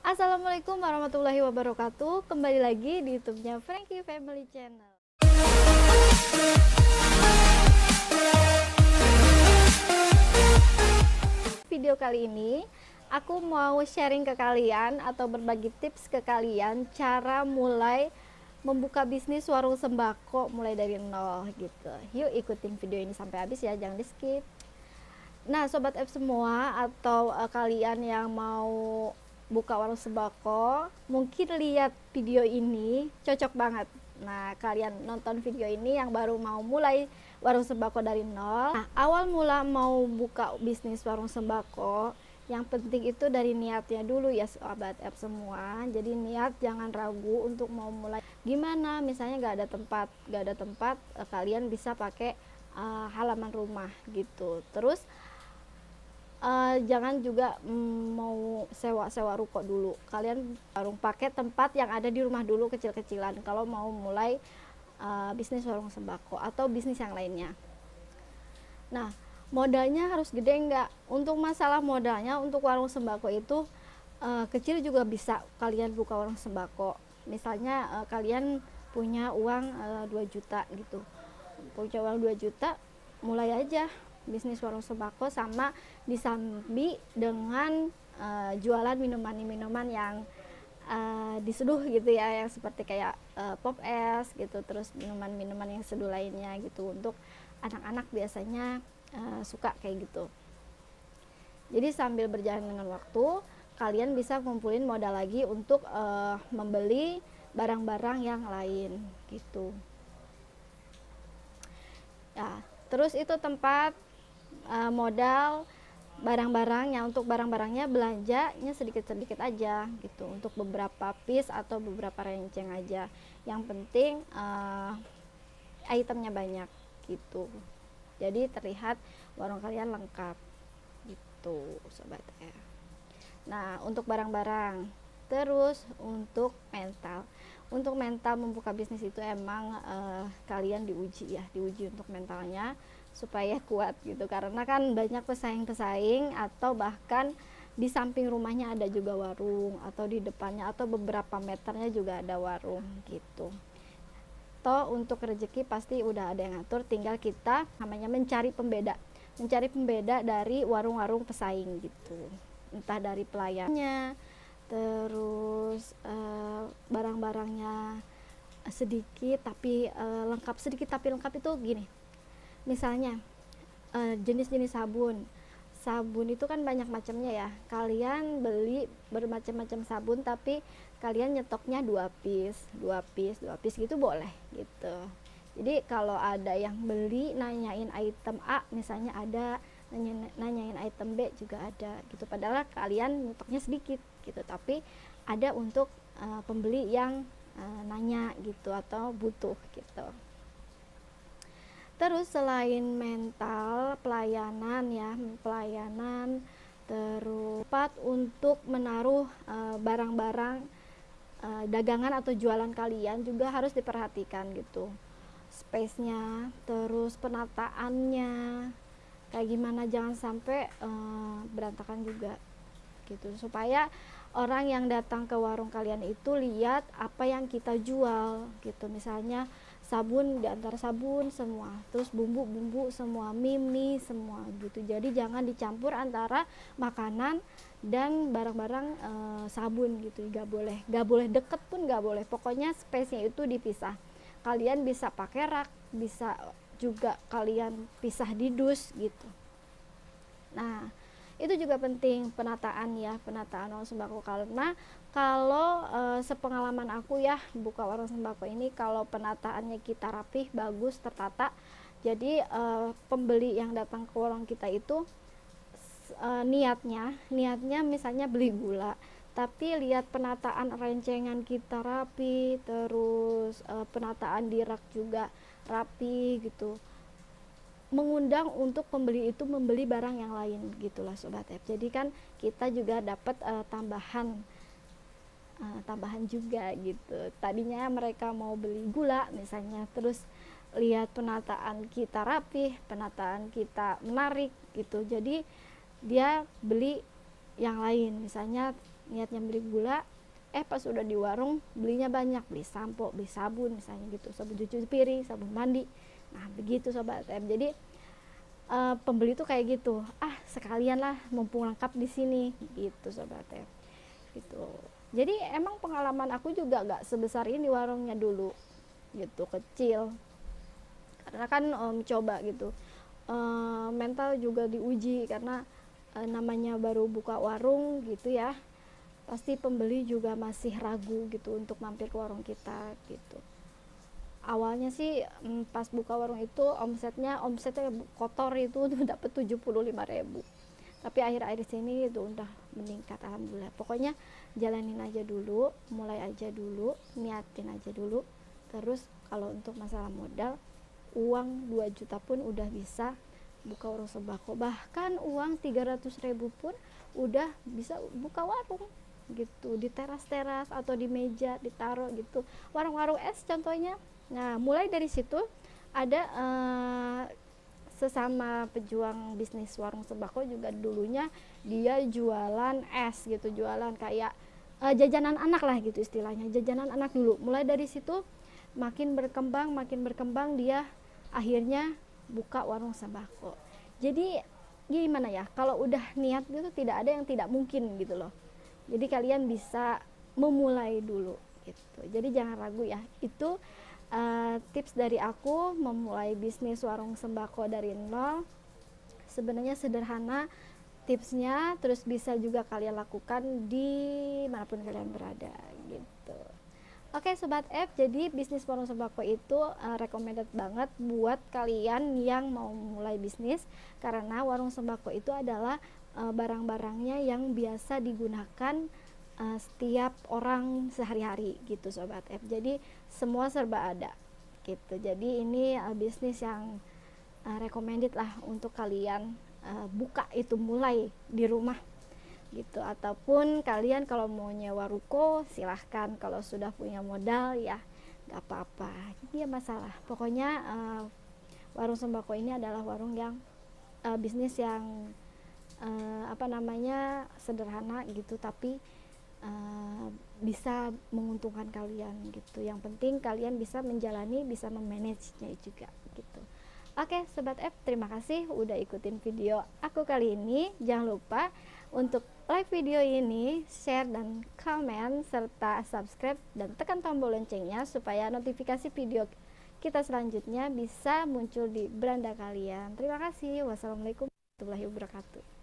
Assalamualaikum warahmatullahi wabarakatuh. Kembali lagi di YouTube-nya Frankie Family Channel. Video kali ini aku mau sharing ke kalian atau berbagi tips ke kalian cara mulai membuka bisnis warung sembako mulai dari nol gitu. Yuk ikutin video ini sampai habis ya, jangan di skip. Nah, sobat F semua atau kalian yang mau buka warung sembako, mungkin lihat video ini cocok banget. Nah, kalian nonton video ini yang baru mau mulai warung sembako dari nol. Nah, awal mula mau buka bisnis warung sembako, yang penting itu dari niatnya dulu ya sobat F semua. Jadi niat jangan ragu untuk mau mulai. Gimana? Misalnya gak ada tempat, kalian bisa pakai halaman rumah gitu. Terus jangan juga mau sewa ruko dulu. Kalian warung pakai tempat yang ada di rumah dulu kecil-kecilan kalau mau mulai bisnis warung sembako atau bisnis yang lainnya. Nah, modalnya harus gede enggak? Untuk masalah modalnya untuk warung sembako itu kecil juga bisa kalian buka warung sembako. Misalnya kalian punya uang 2 juta gitu. Punya uang 2 juta, mulai aja bisnis warung sembako sama disambi dengan jualan minuman-minuman yang diseduh gitu ya, yang seperti kayak pop es gitu, terus minuman-minuman yang seduh lainnya gitu. Untuk anak-anak biasanya suka kayak gitu. Jadi sambil berjalan dengan waktu, kalian bisa kumpulin modal lagi untuk membeli barang-barang yang lain gitu ya. Terus itu tempat, modal, barang-barangnya. Untuk barang-barangnya belanjanya sedikit-sedikit aja gitu, untuk beberapa piece atau beberapa renceng aja. Yang penting itemnya banyak gitu, jadi terlihat warung kalian lengkap gitu sobat ya. Nah, untuk barang-barang. Terus untuk mental membuka bisnis itu emang kalian diuji untuk mentalnya supaya kuat gitu, karena kan banyak pesaing-pesaing, atau bahkan di samping rumahnya ada juga warung, atau di depannya atau beberapa meternya juga ada warung gitu. Toh untuk rezeki pasti udah ada yang ngatur, tinggal kita namanya mencari pembeda dari warung-warung pesaing gitu, entah dari pelayannya, terus barang-barangnya sedikit tapi lengkap. Sedikit tapi lengkap itu gini, misalnya jenis-jenis sabun itu kan banyak macamnya ya. Kalian beli bermacam-macam sabun tapi kalian nyetoknya 2 piece gitu boleh gitu. Jadi kalau ada yang beli nanyain item A, misalnya ada nanyain item B juga ada gitu, padahal kalian nyetoknya sedikit gitu, tapi ada untuk pembeli yang nanya gitu atau butuh gitu. Terus selain mental, pelayanan, terus tempat untuk menaruh barang-barang dagangan atau jualan kalian juga harus diperhatikan gitu. Space-nya, terus penataannya kayak gimana, jangan sampai berantakan juga gitu, supaya orang yang datang ke warung kalian itu lihat apa yang kita jual gitu. Misalnya sabun, diantara sabun semua, terus bumbu semua, mie semua gitu. Jadi jangan dicampur antara makanan dan barang-barang sabun gitu, gak boleh deket pun gak boleh, pokoknya space-nya itu dipisah. Kalian bisa pakai rak, bisa juga kalian pisah di dus gitu. Nah, itu juga penting penataan warung sembako, karena kalau sepengalaman aku ya buka warung sembako ini, kalau penataannya kita rapih, bagus, tertata, jadi pembeli yang datang ke warung kita itu niatnya misalnya beli gula, tapi lihat penataan rencengan kita rapi, terus penataan di rak juga rapi gitu, mengundang untuk pembeli itu membeli barang yang lain gitulah sobat F. Jadi kan kita juga dapat tambahan juga gitu. Tadinya mereka mau beli gula misalnya, terus lihat penataan kita rapih, penataan kita menarik gitu, jadi dia beli yang lain. Misalnya niatnya beli gula, pas udah di warung belinya banyak, beli sampo, beli sabun misalnya gitu, sabun cuci piring, sabun mandi. Nah begitu Sobat M. Jadi pembeli tuh kayak gitu, sekalian lah mumpung lengkap di sini gitu Sobat M gitu. Jadi emang pengalaman aku juga gak sebesar ini warungnya dulu gitu, kecil, karena kan coba gitu, mental juga diuji karena namanya baru buka warung gitu ya, pasti pembeli juga masih ragu gitu untuk mampir ke warung kita gitu. Awalnya sih pas buka warung itu omsetnya kotor itu udah dapet 75.000, tapi akhir-akhir sini itu udah meningkat alhamdulillah. Pokoknya jalanin aja dulu, mulai aja dulu, niatin aja dulu. Terus kalau untuk masalah modal, uang 2 juta pun udah bisa buka warung sembako, bahkan uang 300.000 pun udah bisa buka warung gitu, di teras-teras atau di meja ditaruh gitu, warung-warung es contohnya. Nah mulai dari situ ada sesama pejuang bisnis warung sembako juga, dulunya dia jualan es gitu, jualan kayak jajanan anak lah gitu istilahnya, jajanan anak dulu. Mulai dari situ makin berkembang dia akhirnya buka warung sembako. Jadi gimana ya, kalau udah niat gitu tidak ada yang tidak mungkin gitu loh. Jadi kalian bisa memulai dulu gitu. Jadi jangan ragu ya. Itu tips dari aku memulai bisnis warung sembako dari nol. Sebenarnya sederhana tipsnya, terus bisa juga kalian lakukan di manapun kalian berada gitu. Oke Sobat F, jadi bisnis warung sembako itu recommended banget buat kalian yang mau mulai bisnis, karena warung sembako itu adalah barang-barangnya yang biasa digunakan setiap orang sehari-hari gitu Sobat F. Jadi semua serba ada gitu. Jadi ini bisnis yang recommended lah untuk kalian buka, itu mulai di rumah gitu. Ataupun kalian kalau mau nyewa ruko silahkan, kalau sudah punya modal ya gak apa-apa, dia masalah. Pokoknya warung sembako ini adalah warung yang bisnis yang sederhana gitu, tapi bisa menguntungkan kalian gitu. Yang penting kalian bisa menjalani, bisa memanagenya juga gitu. Oke Sobat F, terima kasih udah ikutin video aku kali ini. Jangan lupa untuk like video ini, share dan komen, serta subscribe dan tekan tombol loncengnya supaya notifikasi video kita selanjutnya bisa muncul di beranda kalian. Terima kasih. Wassalamualaikum warahmatullahi wabarakatuh.